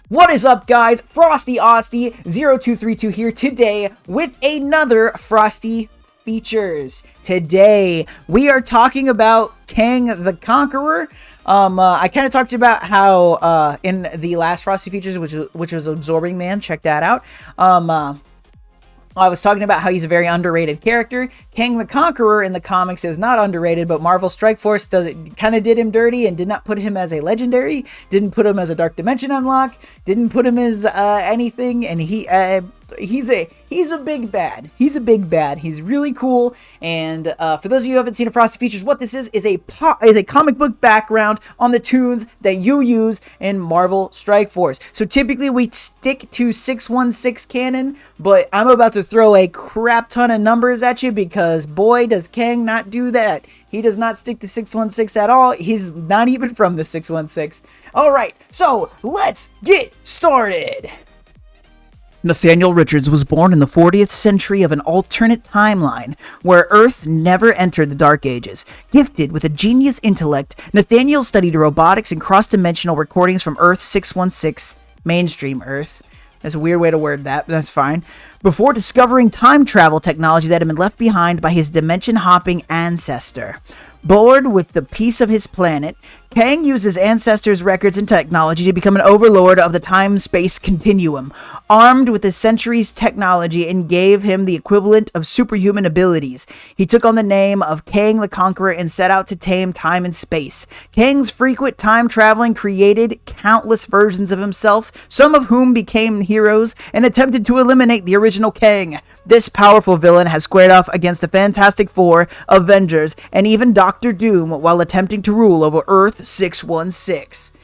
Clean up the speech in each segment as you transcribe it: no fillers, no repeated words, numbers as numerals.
What is up, guys? Frosty Osty 0232 here today with another Frosty Features. Today we are talking about Kang the Conqueror. I kind of talked about how in the last Frosty Features, which was Absorbing Man, check that out. I was talking about how he's a very underrated character. Kang the Conqueror in the comics is not underrated, but Marvel Strike Force kind of did him dirty and did not put him as a legendary, didn't put him as a Dark Dimension unlock, didn't put him as anything, and he's a big bad. He's a big bad. He's really cool. And for those of you who haven't seen a Frosty Features, what this is a comic book background on the toons that you use in Marvel Strike Force. So typically we stick to 616 canon, but I'm about to throw a crap ton of numbers at you because boy does Kang not do that. He does not stick to 616 at all. He's not even from the 616. All right, so let's get started. Nathaniel Richards was born in the 40th century of an alternate timeline where Earth never entered the Dark Ages. Gifted with a genius intellect, Nathaniel studied robotics and cross-dimensional recordings from Earth 616, mainstream Earth. That's a weird way to word that, but that's fine. Before discovering time travel technology that had been left behind by his dimension-hopping ancestor. Bored with the peace of his planet, Kang used his ancestors' records and technology to become an overlord of the time-space continuum, armed with the centuries' technology and gave him the equivalent of superhuman abilities. He took on the name of Kang the Conqueror and set out to tame time and space. Kang's frequent time traveling created countless versions of himself, some of whom became heroes and attempted to eliminate the original Kang. This powerful villain has squared off against the Fantastic Four, Avengers, and even Doctor Doom while attempting to rule over Earth 616.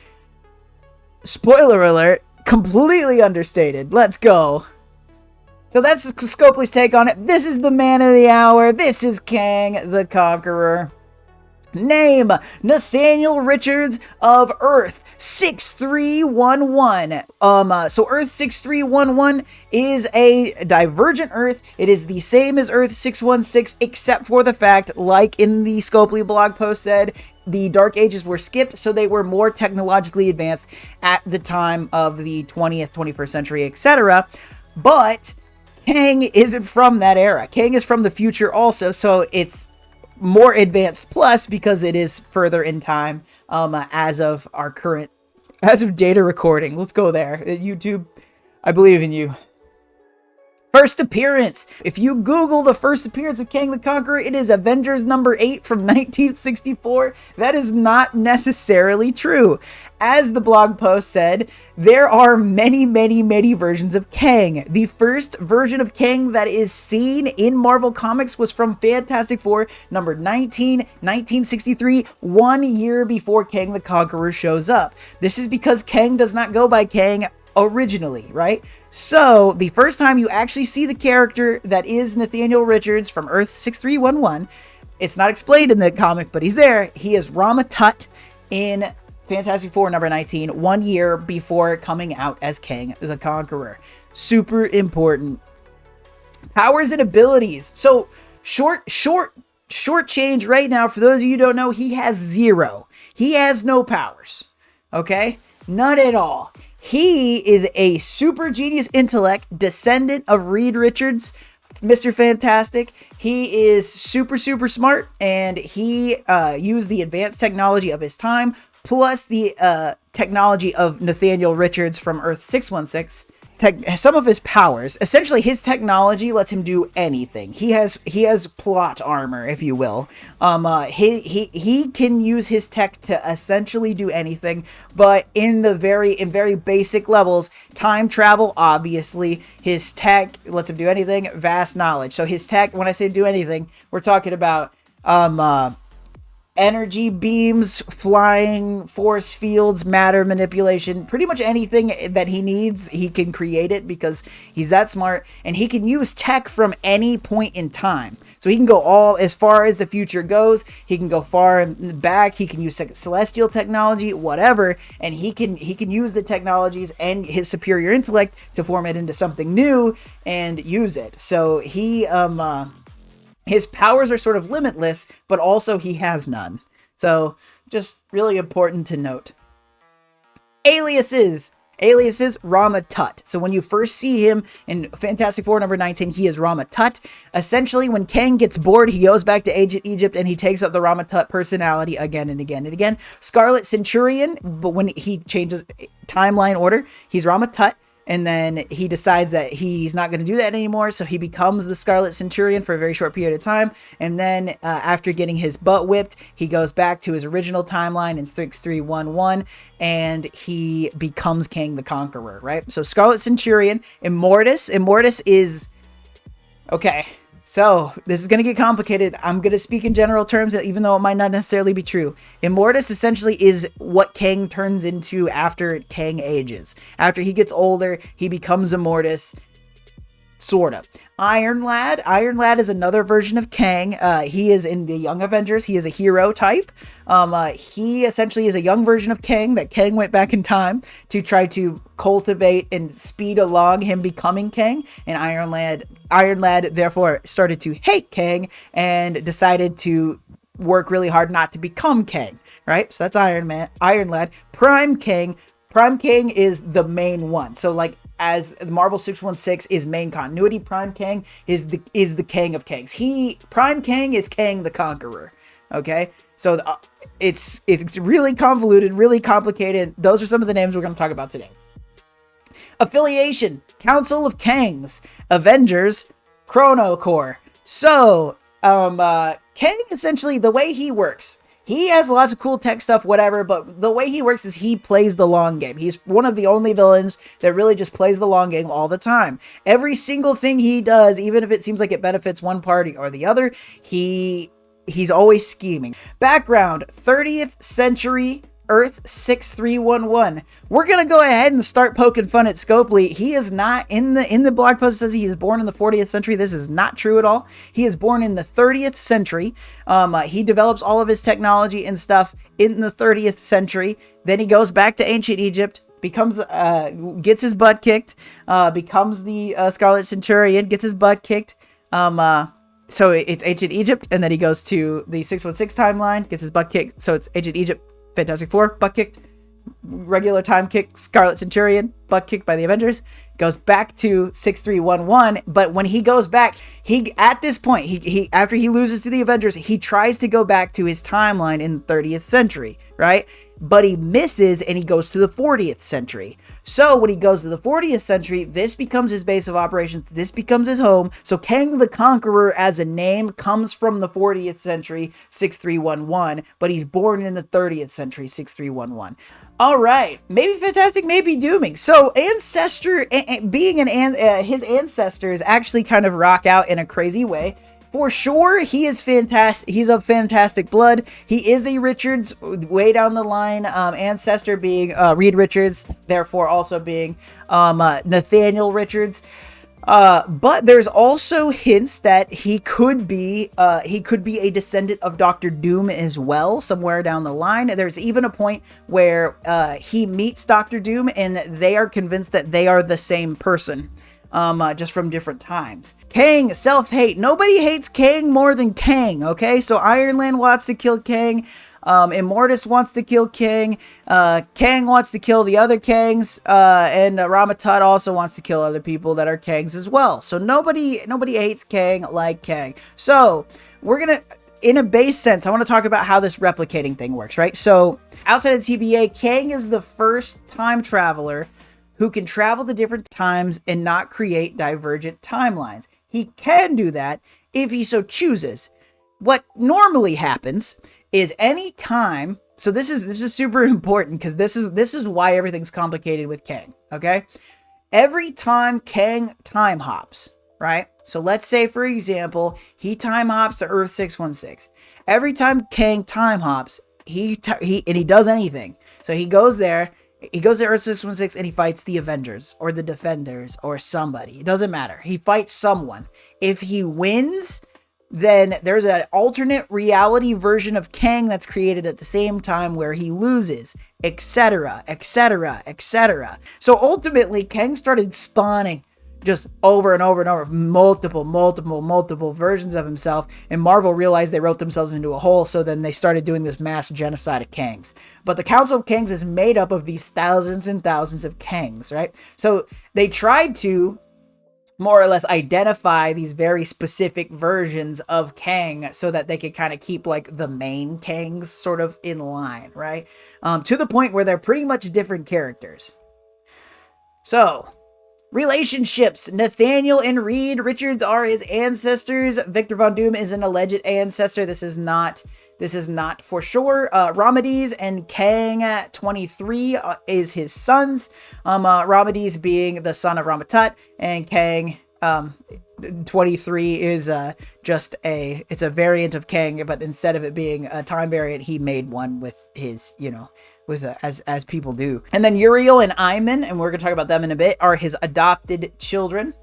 Spoiler alert, completely understated. Let's go. So that's Scopely's take on it. This is the man of the hour. This is Kang the Conqueror. Name: Nathaniel Richards of Earth 6311. So Earth 6311 is a divergent Earth. It is the same as Earth 616, except for the fact, like in the Scopely blog post said, the Dark Ages were skipped, so they were more technologically advanced at the time of the 20th, 21st century, etc. But Kang isn't from that era. Kang is from the future also, so it's more advanced plus because it is further in time as of data recording. Let's go there. YouTube, I believe in you. First appearance. If you Google the first appearance of Kang the Conqueror, it is Avengers number 8 from 1964. That is not necessarily true. As the blog post said, there are many, many, many versions of Kang. The first version of Kang that is seen in Marvel Comics was from Fantastic Four number 19, 1963, 1 year before Kang the Conqueror shows up. This is because Kang does not go by Kang originally, right? So the first time you actually see the character that is Nathaniel Richards from Earth 6311, it's not explained in the comic, but he's there. He is Rama-tut in Fantastic Four number 19, 1 year before coming out as Kang the Conqueror. Super important. Powers and abilities. So short change right now. For those of you who don't know, he has 0. He has no powers. Okay? None at all. He is a super genius intellect, descendant of Reed Richards, Mr. Fantastic. He is super, super smart, and he used the advanced technology of his time, plus the technology of Nathaniel Richards from Earth 616. Some of his powers, essentially his technology lets him do anything. He has plot armor, if you will. He can use his tech to essentially do anything, but in very basic levels, time travel, obviously, his tech lets him do anything, vast knowledge. So his tech, when I say do anything, we're talking about energy beams, flying, force fields, matter manipulation, pretty much anything that he needs, he can create it because he's that smart, and he can use tech from any point in time. So he can go all as far as the future goes, he can go far back, he can use celestial technology, whatever, and he can use the technologies and his superior intellect to form it into something new and use it. So he his powers are sort of limitless, but also he has none. So just really important to note. Aliases. alias is Rama-tut. So when you first see him in Fantastic Four number 19, he is Rama-tut. Essentially, when Kang gets bored, he goes back to ancient Egypt and he takes up the Rama-tut personality again and again and again. Scarlet Centurion, but when he changes timeline order, he's Rama-tut. And then he decides that he's not going to do that anymore, so he becomes the Scarlet Centurion for a very short period of time. And then after getting his butt whipped, he goes back to his original timeline in 6311, and he becomes Kang the Conqueror, right? So Scarlet Centurion, Immortus. Immortus is... Okay, so this is going to get complicated. I'm going to speak in general terms, even though it might not necessarily be true. Immortus essentially is what Kang turns into after Kang ages. After he gets older, he becomes Immortus. Sort of. Iron Lad. Iron Lad is another version of Kang. He is in the Young Avengers. He is a hero type. He essentially is a young version of Kang that Kang went back in time to try to cultivate and speed along him becoming Kang. And Iron Lad therefore started to hate Kang and decided to work really hard not to become Kang. Right? So that's Iron Lad. Prime Kang. Prime Kang is the main one. So like, as the Marvel 616 is main continuity, Prime Kang is the Kang of Kangs. Prime Kang is Kang the Conqueror. Okay, so it's really convoluted, really complicated. Those are some of the names we're going to talk about today. Affiliation: Council of Kangs, Avengers, Chrono Corps. So, Kang essentially, the way he works. He has lots of cool tech stuff, whatever, but the way he works is he plays the long game. He's one of the only villains that really just plays the long game all the time. Every single thing he does, even if it seems like it benefits one party or the other, he's always scheming. Background: 30th century Earth 6311. We're gonna go ahead and start poking fun at Scopely. He is not in the blog post. It says he is born in the 40th century. This is not true at all. He is born in the 30th century. He develops all of his technology and stuff in the 30th century. Then he goes back to ancient Egypt, becomes gets his butt kicked, becomes the Scarlet Centurion, gets his butt kicked. So it's ancient Egypt, and then he goes to the 616 timeline, gets his butt kicked. So it's ancient Egypt, Fantastic Four, butt kicked, regular time kick, Scarlet Centurion, butt kicked by the Avengers, goes back to 6311. But when he goes back, at this point, after he loses to the Avengers, he tries to go back to his timeline in the 30th century, right? But he misses and he goes to the 40th century. So when he goes to the 40th century, this becomes his base of operations. This becomes his home. So Kang the Conqueror as a name comes from the 40th century, 6311, but he's born in the 30th century, 6311. All right, maybe fantastic, maybe dooming. So ancestor, his ancestors actually kind of rock out in a crazy way. For sure, he is fantastic. He's of fantastic blood. He is a Richards way down the line. Ancestor being Reed Richards, therefore also being Nathaniel Richards. But there's also hints that he could be a descendant of Dr. Doom as well, somewhere down the line. There's even a point where he meets Dr. Doom, and they are convinced that they are the same person. Just from different times. Kang, self-hate. Nobody hates Kang more than Kang, okay? So Iron Lad wants to kill Kang. Immortus wants to kill Kang. Kang wants to kill the other Kangs. And Rama-tut also wants to kill other people that are Kangs as well. So nobody hates Kang like Kang. So we're gonna... In a base sense, I want to talk about how this replicating thing works, right? So outside of TVA, Kang is the first time traveler who can travel to different times and not create divergent timelines. He can do that if he so chooses. What normally happens is any time, so this is super important because this is why everything's complicated with Kang, okay? Every time Kang time hops, right? So let's say, for example, he time hops to Earth 616. Every time Kang time hops, he does anything. So he goes there, he goes to Earth 616 and he fights the Avengers or the Defenders or somebody. It doesn't matter. He fights someone. If he wins, then there's an alternate reality version of Kang that's created at the same time where he loses, etc., etc., etc. So ultimately, Kang started spawning just over and over and over, multiple versions of himself. And Marvel realized they wrote themselves into a hole, so then they started doing this mass genocide of Kangs. But the Council of Kangs is made up of these thousands and thousands of Kangs, right? So they tried to more or less identify these very specific versions of Kang so that they could kind of keep like the main Kangs sort of in line, right? To the point where they're pretty much different characters. So, relationships. Nathaniel and Reed Richards are his ancestors. Victor Von Doom is an alleged ancestor. This is not for sure. Rama-tut and Kang 23 is his sons. Rama-tut being the son of Rama-tut, and Kang 23 is just it's a variant of Kang, but instead of it being a time variant, he made one with his, as people do. And then Uriel and Iman, and we're gonna talk about them in a bit, are his adopted children.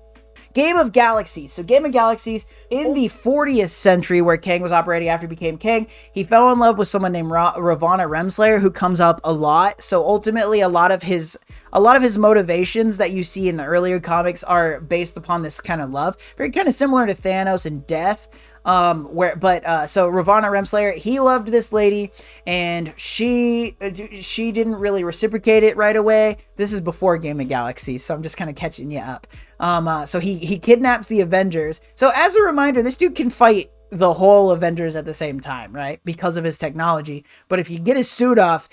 Game of Galaxies. So Game of Galaxies, in the 40th century, where Kang was operating after he became Kang, he fell in love with someone named Ravonna Renslayer, who comes up a lot. So ultimately, a lot of his motivations that you see in the earlier comics are based upon this kind of love. Very kind of similar to Thanos and Death. So Ravonna Renslayer, he loved this lady, and she didn't really reciprocate it right away. This is before Game of Galaxies, so I'm just kind of catching you up. So he kidnaps the Avengers. So as a reminder, this dude can fight the whole Avengers at the same time, right? Because of his technology. But if you get his suit off,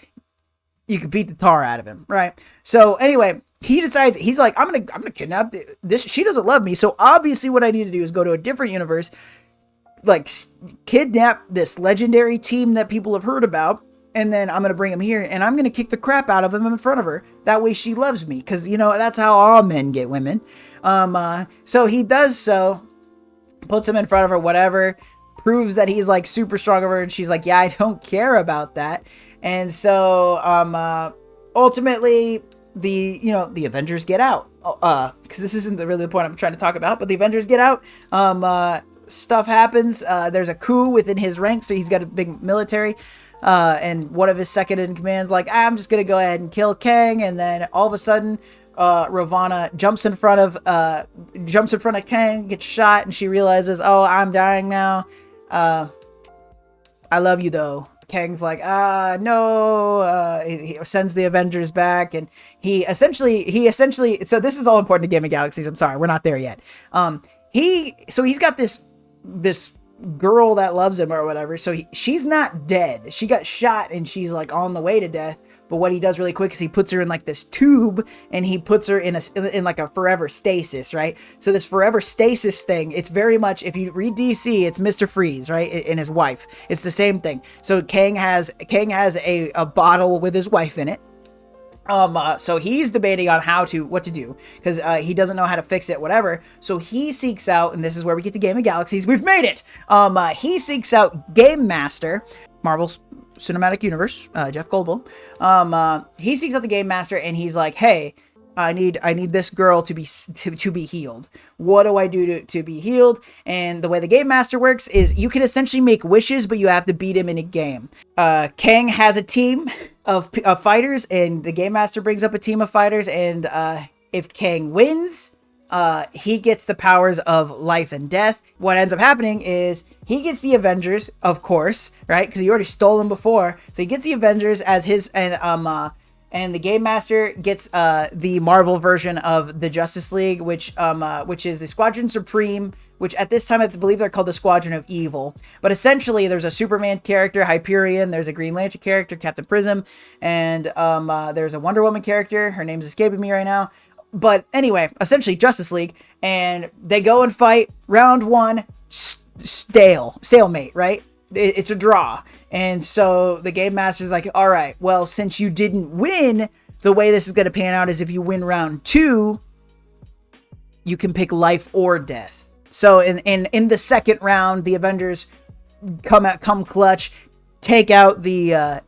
you can beat the tar out of him, right? So anyway, he decides, he's like, I'm gonna kidnap this. She doesn't love me, so obviously what I need to do is go to a different universe, like kidnap this legendary team that people have heard about, and then I'm gonna bring him here, and I'm gonna kick the crap out of him in front of her. That way she loves me, because that's how all men get women. So he does so, puts him in front of her, whatever, proves that he's like super strong over her, and she's like, yeah, I don't care about that. And so ultimately the Avengers get out, because this isn't really the point I'm trying to talk about, but the Avengers get out. Stuff happens. There's a coup within his ranks, so he's got a big military, and one of his second in command's like, I'm just gonna go ahead and kill Kang. And then all of a sudden Ravonna jumps in front of Kang, gets shot, and she realizes, oh, I'm dying now. I love you though. Kang's like, no. He sends the Avengers back, and he essentially, so this is all important to Game of Galaxies. I'm sorry, we're not there yet. He's got this girl that loves him or whatever. So she's not dead. She got shot and she's like on the way to death. But what he does really quick is he puts her in like this tube, and he puts her in like a forever stasis, right? So this forever stasis thing, it's very much, if you read DC, it's Mr. Freeze, right? And his wife. It's the same thing. So Kang has a bottle with his wife in it. So he's debating on what to do, because he doesn't know how to fix it, whatever. So he seeks out, and this is where we get to Game of Galaxies. We've made it. He seeks out Game Master, Marvel's Cinematic Universe, Jeff Goldblum. He seeks out the Game Master, and he's like, hey, I need this girl to be healed. What do I do to be healed? And the way the Game Master works is you can essentially make wishes, but you have to beat him in a game. Kang has a team of fighters, and the Game Master brings up a team of fighters, and if Kang wins, he gets the powers of life and death. What ends up happening is he gets the Avengers, of course, right? Because he already stole them before. So he gets the Avengers as his, and the Game Master gets the Marvel version of the Justice League, which is the Squadron Supreme, which at this time I believe they're called the Squadron of Evil. But essentially, there's a Superman character, Hyperion. There's a Green Lantern character, Captain Prism, and there's a Wonder Woman character. Her name's escaping me right now. But anyway, essentially Justice League, and they go and fight. Round one, stalemate, right? It's a draw. And so the Game Master's like, all right, well, since you didn't win, the way this is going to pan out is if you win round two, you can pick life or death. So in the second round, the Avengers come clutch, take out the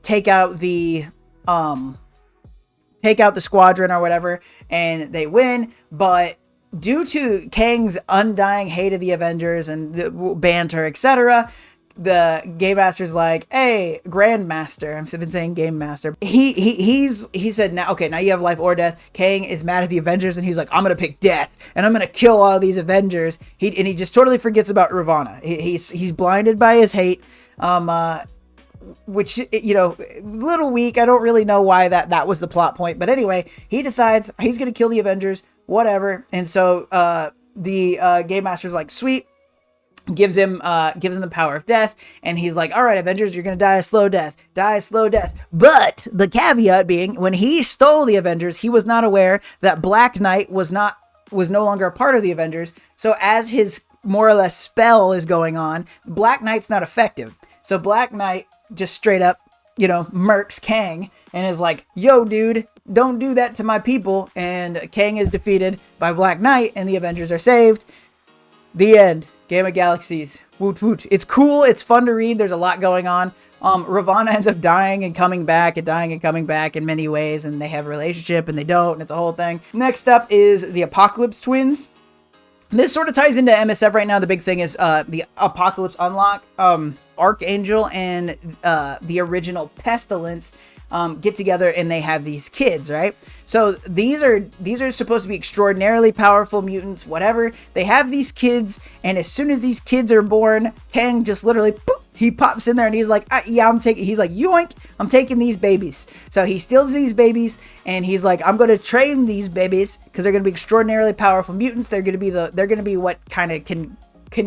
squadron or whatever, and they win. But due to Kang's undying hate of the Avengers and the banter, etc., the Game Master's like, hey, Grandmaster. I've been saying Game Master. He said, now you have life or death. Kang is mad at the Avengers, and he's like, I'm gonna pick death, and I'm gonna kill all these Avengers. He just totally forgets about Ravonna. He's blinded by his hate. Which, you know, little weak. I don't really know why that was the plot point, but anyway, he decides he's gonna kill the Avengers, whatever. And so the Game Master's like, sweet. Gives him the power of death, and he's like, all right, Avengers, you're gonna die a slow death. But the caveat being, when he stole the Avengers, he was not aware that Black Knight was no longer a part of the Avengers. So as his more or less spell is going on, Black Knight's not effective. So Black Knight just straight up, you know, murks Kang and is like, yo, dude, don't do that to my people. And Kang is defeated by Black Knight, and the Avengers are saved. The end. Game of Galaxies. Woot woot. It's cool. It's fun to read. There's a lot going on. Ravonna ends up dying and coming back in many ways, and they have a relationship and they don't, and it's a whole thing. Next up is the Apocalypse Twins. This sort of ties into MSF right now. The big thing is the Apocalypse Unlock. Archangel and the original Pestilence get together, and they have these kids, right? So these are supposed to be extraordinarily powerful mutants, whatever. They have these kids, and as soon as these kids are born, Kang just literally, boop, he pops in there, and he's like, he's like, yoink, I'm taking these babies. So he steals these babies, and he's like, I'm going to train these babies, because they're going to be extraordinarily powerful mutants. They're going to be what kind of can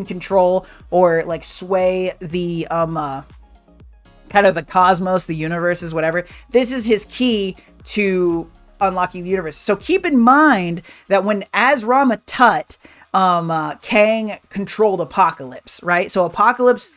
control or like sway the kind of the cosmos, the universes, whatever. This is his key to unlocking the universe. So keep in mind that as Rama-tut, Kang controlled Apocalypse, right? So Apocalypse,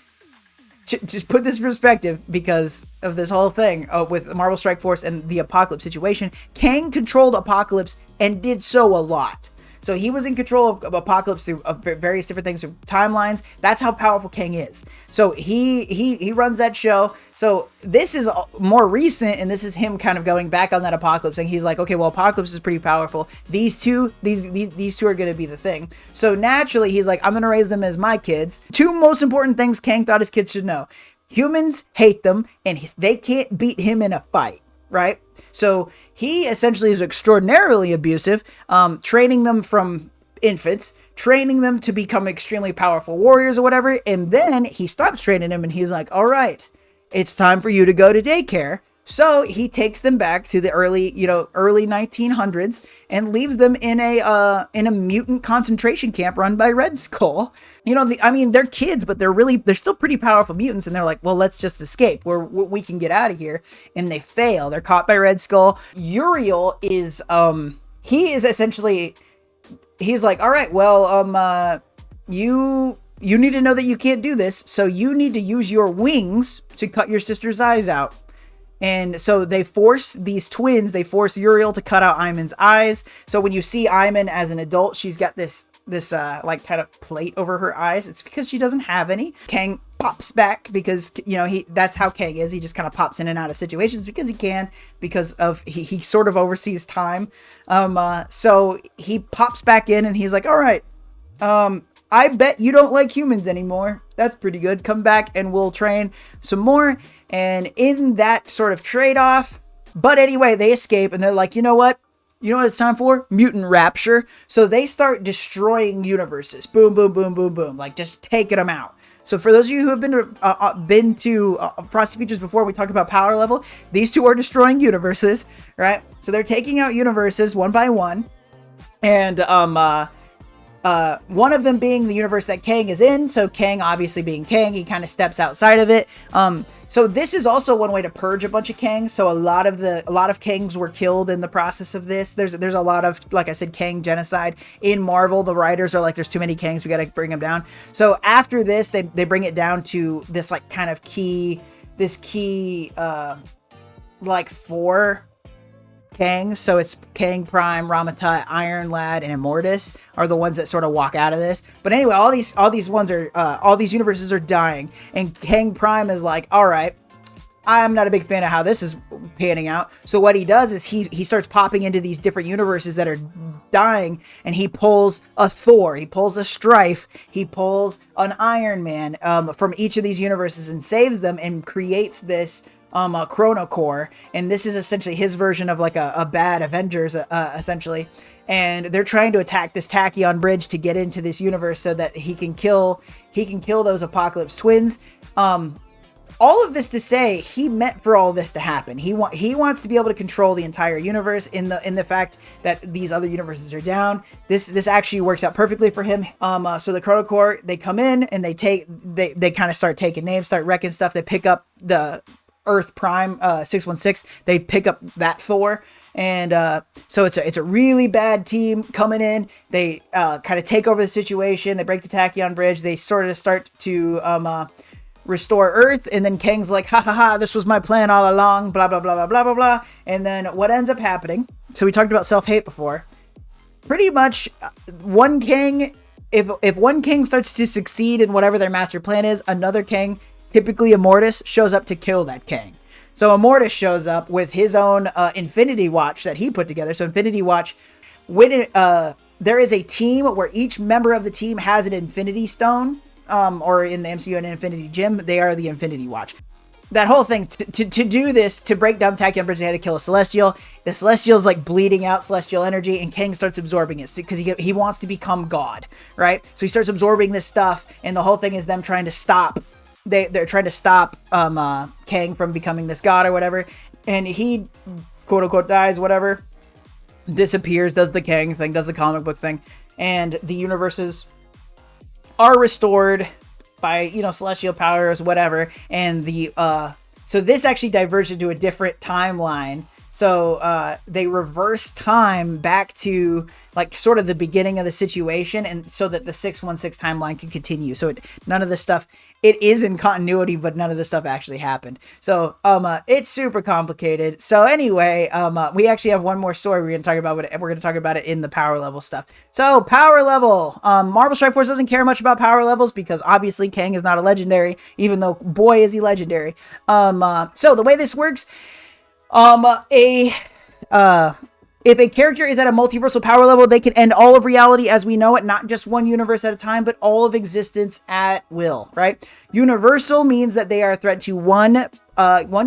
just put this in perspective because of this whole thing with Marvel Strike Force and the Apocalypse situation. Kang controlled Apocalypse and did so a lot. So he was in control of Apocalypse through various different things, through timelines. That's how powerful Kang is. So he runs that show. So this is more recent, and this is him kind of going back on that Apocalypse, and he's like, okay, well, Apocalypse is pretty powerful. These two are going to be the thing. So naturally, he's like, I'm going to raise them as my kids. Two most important things Kang thought his kids should know: humans hate them, and they can't beat him in a fight. Right? So he essentially is extraordinarily abusive, training them from infants, training them to become extremely powerful warriors or whatever. And then he stops training them, and he's like, all right, it's time for you to go to daycare. So he takes them back to the early 1900s and leaves them in a mutant concentration camp run by Red Skull. You know, they're kids, but they're still pretty powerful mutants, and they're like, well, let's just escape. We can get out of here. And they fail. They're caught by Red Skull. Uriel is he's like, all right, well, you need to know that you can't do this, so you need to use your wings to cut your sister's eyes out. And so they force these twins, they force Uriel to cut out Iman's eyes. So when you see Iman as an adult, she's got this like kind of plate over her eyes. It's because she doesn't have any. Kang pops back because, you know, that's how Kang is. He just kind of pops in and out of situations because he can, because of he sort of oversees time. So he pops back in, and he's like, all right, I bet you don't like humans anymore. That's pretty good. Come back and we'll train some more. And in that sort of trade-off, but anyway, they escape, and they're like, you know what it's time for? Mutant rapture. So they start destroying universes. Boom, boom, boom, boom, boom. Like, just taking them out. So for those of you who have been to Frosty Features before, we talked about power level. These two are destroying universes, right? So they're taking out universes one by one. And one of them being the universe that Kang is in. So Kang, obviously being Kang, he kind of steps outside of it. So this is also one way to purge a bunch of Kangs. So a lot of Kangs were killed in the process of this. There's a lot of, like I said, Kang genocide in Marvel. The writers are like, there's too many Kangs, we got to bring them down. So after this, they bring it down to this like kind of key like 4 Kangs. So it's Kang Prime, Rama-tut, Iron Lad, and Immortus are the ones that sort of walk out of this. But anyway, all these universes are dying, and Kang Prime is like, all right, I'm not a big fan of how this is panning out. So what he does is he starts popping into these different universes that dying, and he pulls a Thor, he pulls a Strife, he pulls an Iron Man from each of these universes and saves them and creates this Chrono Core. And this is essentially his version of like a bad Avengers, essentially. And they're trying to attack this Tachyon Bridge to get into this universe so that he can kill those Apocalypse twins. All of this to say, he meant for all this to happen. He wants to be able to control the entire universe in the fact that these other universes are down. This actually works out perfectly for him. So the Chrono Core, they come in and they kind of start taking names, start wrecking stuff. They pick up the Earth Prime 616. They pick up that Thor. And so it's a really bad team coming in. They kind of take over the situation. They break the Tachyon Bridge. They sort of start to restore Earth, and then Kang's like, ha ha ha, this was my plan all along, blah blah blah blah blah blah blah. And then what ends up happening, so we talked about self-hate before, pretty much one Kang, if one Kang starts to succeed in whatever their master plan is, another Kang, typically Immortus, shows up to kill that Kang. So Immortus shows up with his own Infinity Watch that he put together. So Infinity Watch, when there is a team where each member of the team has an Infinity Stone, or in the MCU an Infinity Gem, they are the Infinity Watch. That whole thing, to do this, to break down the Tachyon Bridge, they had to kill a Celestial. The Celestial's like bleeding out Celestial energy, and Kang starts absorbing it because he wants to become God, right? So he starts absorbing this stuff, and the whole thing is them trying to stop. They're trying to stop Kang from becoming this god or whatever, and he quote unquote dies, whatever, disappears, does the Kang thing, does the comic book thing, and the universes are restored by, celestial powers, whatever. And so this actually diverged into a different timeline. So they reverse time back to like sort of the beginning of the situation, and so that the 616 timeline can continue. So none of this stuff, it is in continuity, but none of this stuff actually happened. So it's super complicated. So anyway, we actually have one more story we're going to talk about, but we're going to talk about it in the power level stuff. So power level, Marvel Strike Force doesn't care much about power levels because obviously Kang is not a legendary, even though boy is he legendary. So the way this works, if a character is at a multiversal power level, they can end all of reality as we know it, not just one universe at a time, but all of existence at will, right? Universal means that they are a threat to one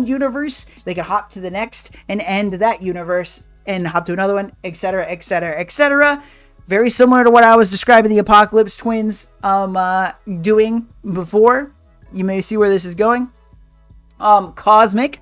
universe. They can hop to the next and end that universe and hop to another one, etc., etc., etc. Very similar to what I was describing the Apocalypse twins doing before. You may see where this is going. Cosmic.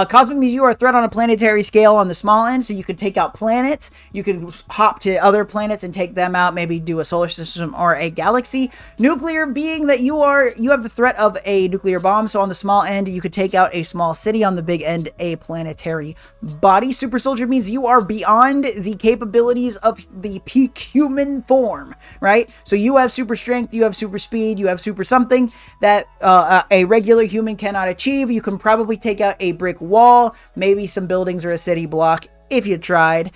Cosmic means you are a threat on a planetary scale on the small end, so you could take out planets, you can hop to other planets and take them out, maybe do a solar system or a galaxy. Nuclear being that you have the threat of a nuclear bomb, so on the small end, you could take out a small city, on the big end, a planetary body. Super soldier means you are beyond the capabilities of the peak human form, right? So you have super strength, you have super speed, you have super something that a regular human cannot achieve. You can probably take out a brick wall, maybe some buildings or a city block if you tried.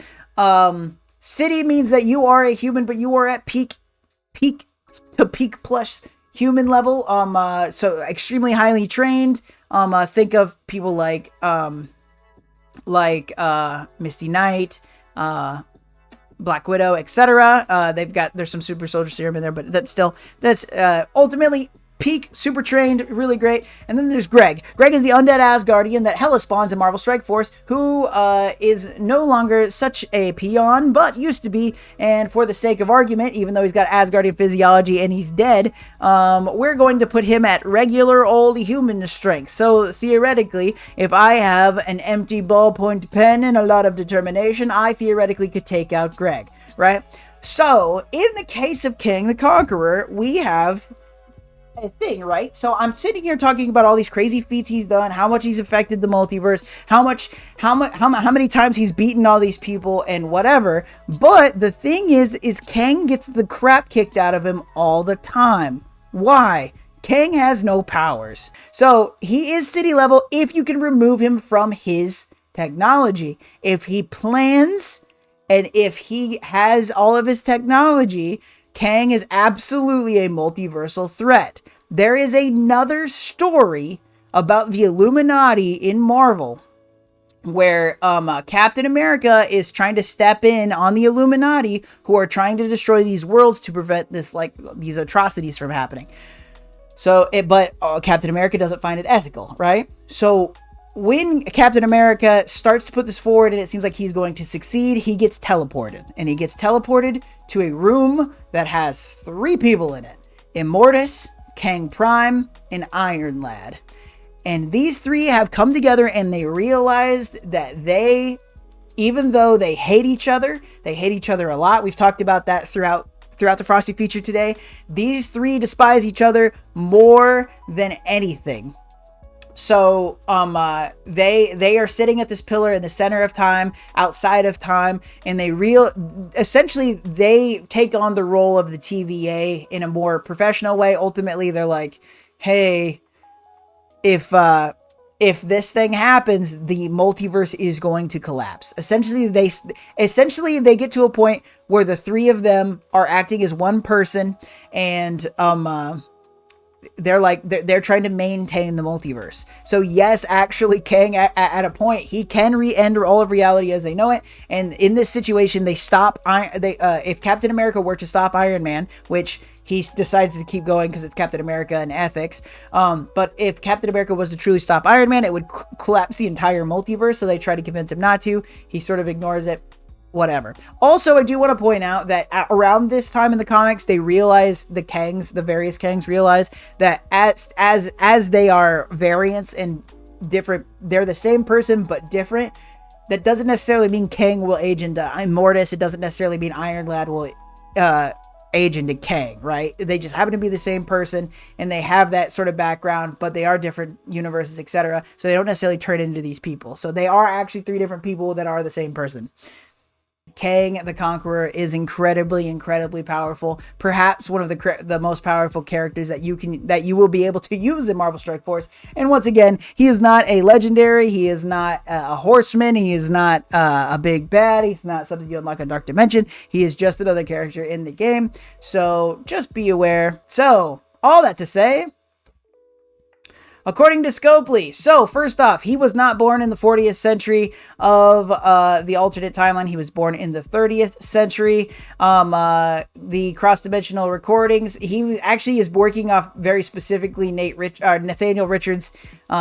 City means that you are a human, but you are at peak to peak plus human level. So extremely highly trained. Think of people like Misty Knight, Black Widow, etc. There's some super soldier serum in there, but that's ultimately peak, super trained, really great. And then there's Greg. Greg is the undead Asgardian that Hela spawns in Marvel Strike Force, who is no longer such a peon, but used to be. And for the sake of argument, even though he's got Asgardian physiology and he's dead, we're going to put him at regular old human strength. So theoretically, if I have an empty ballpoint pen and a lot of determination, I theoretically could take out Greg, right? So in the case of Kang the Conqueror, we have a thing, right? So I'm sitting here talking about all these crazy feats he's done, how much he's affected the multiverse, how many times he's beaten all these people and whatever. But the thing is Kang gets the crap kicked out of him all the time. Why? Kang has no powers. So he is city level if you can remove him from his technology. If he plans and if he has all of his technology, Kang is absolutely a multiversal threat. There is another story about the Illuminati in Marvel where Captain America is trying to step in on the Illuminati, who are trying to destroy these worlds to prevent this, like, these atrocities from happening. So, but Captain America doesn't find it ethical, right? So when Captain America starts to put this forward and it seems like he's going to succeed, he gets teleported. And he gets teleported to a room that has 3 people in it: Immortus, Kang Prime, and Iron Lad. And these 3 have come together and they realized that they, even though they hate each other a lot. We've talked about that throughout the Frosty feature today. These 3 despise each other more than anything. So they are sitting at this pillar in the center of time, outside of time, and essentially they take on the role of the TVA in a more professional way. Ultimately, they're like, hey, if this thing happens, the multiverse is going to collapse. Essentially they get to a point where the 3 of them are acting as one person, and they're trying to maintain the multiverse. So yes, actually, Kang at a point, he can end all of reality as they know it. And in this situation, they stop. If Captain America were to stop Iron Man, which he decides to keep going because it's Captain America and ethics. But if Captain America was to truly stop Iron Man, it would collapse the entire multiverse. So they try to convince him not to. He sort of ignores it. Whatever. Also, I do want to point out that around this time in the comics, they realize the various Kangs realize that as they are variants and different, they're the same person but different. That doesn't necessarily mean Kang will age into Immortus. It doesn't necessarily mean Iron Lad will age into Kang, right? They just happen to be the same person and they have that sort of background, but they are different universes, etc. So they don't necessarily turn into these people. So they are actually 3 different people that are the same person. Kang the Conqueror is incredibly powerful. Perhaps one of the most powerful characters that you will be able to use in Marvel Strike Force. And once again, he is not a legendary. He is not a horseman. He is not a big bad. He's not something you unlock in Dark Dimension. He is just another character in the game. So just be aware. So all that to say, according to Scopely, so first off, he was not born in the 40th century of the alternate timeline. He was born in the 30th century. The cross-dimensional recordings, he actually is working off very specifically Nathaniel Richards'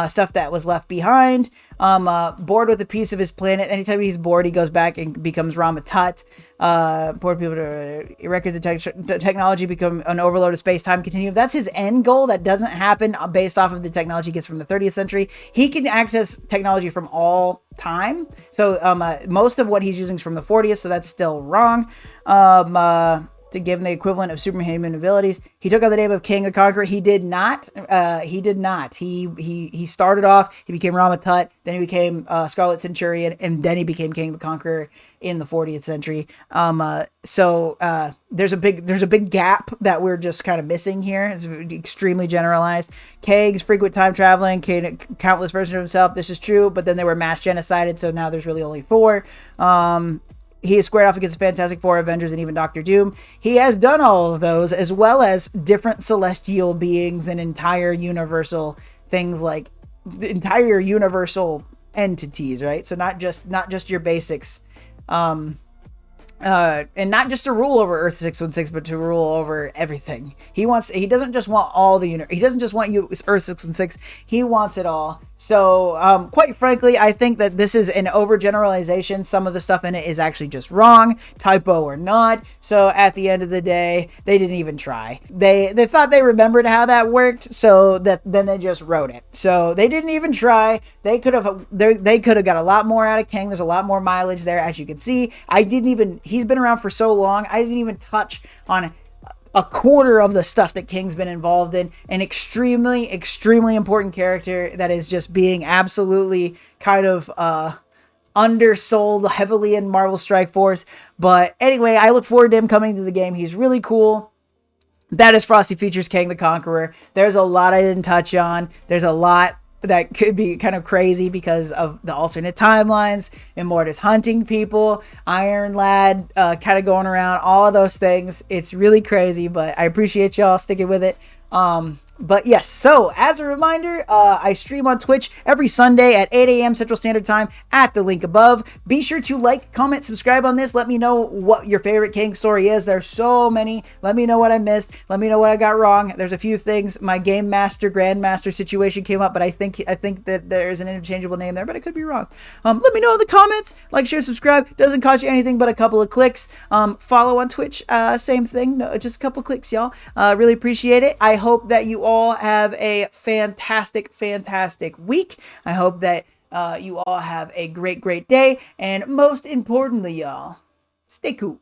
stuff that was left behind. Bored with a piece of his planet. Anytime he's bored, he goes back and becomes Rama-tut. Bored people to record the technology, become an overload of space-time continuum. That's his end goal. That doesn't happen based off of the technology he gets from the 30th century. He can access technology from all time. So most of what he's using is from the 40th, so that's still wrong. To give him the equivalent of superhuman abilities. He took on the name of Kang the Conqueror. He did not. He started off, he became Rama-tut, then he became Scarlet Centurion, and then he became Kang the Conqueror in the 40th century. So there's a big gap that we're just kind of missing here. It's extremely generalized. Kang's frequent time traveling, countless versions of himself. This is true, but then they were mass genocided, so now there's really only 4. He is squared off against the Fantastic Four, Avengers, and even Doctor Doom. He has done all of those, as well as different celestial beings and entire universal things, like entire universal entities, right? So not just your basics. And not just to rule over Earth 616, but to rule over everything. He doesn't just want all the he doesn't just want you Earth 616. He wants it all. So, quite frankly, I think that this is an overgeneralization. Some of the stuff in it is actually just wrong, typo or not. So, at the end of the day, they didn't even try. They thought they remembered how that worked, so that then they just wrote it. So, they didn't even try. They could have got a lot more out of Kang. There's a lot more mileage there, as you can see. He's been around for so long, I didn't even touch on a quarter of the stuff that Kang's been involved in. An extremely, extremely important character that is just being absolutely kind of undersold heavily in Marvel Strike Force. But anyway, I look forward to him coming to the game. He's really cool. That is Frosty Features Kang the Conqueror. There's a lot I didn't touch on. There's a lot that could be kind of crazy because of the alternate timelines, Immortus hunting people, Iron Lad kind of going around, all of those things. It's really crazy, but I appreciate y'all sticking with it. But yes, so as a reminder, I stream on Twitch every Sunday at 8 a.m. Central Standard Time at the link above. Be sure to like, comment, subscribe on this. Let me know what your favorite Kang story is. There's so many. Let me know what I missed. Let me know what I got wrong. There's a few things. My Game Master, Grandmaster situation came up, but I think that there's an interchangeable name there, but I could be wrong. Let me know in the comments. Like, share, subscribe. Doesn't cost you anything but a couple of clicks. Follow on Twitch. Same thing. No, just a couple clicks, y'all. Really appreciate it. I hope that you all have a fantastic week. I hope that you all have a great day, and most importantly, y'all, stay cool.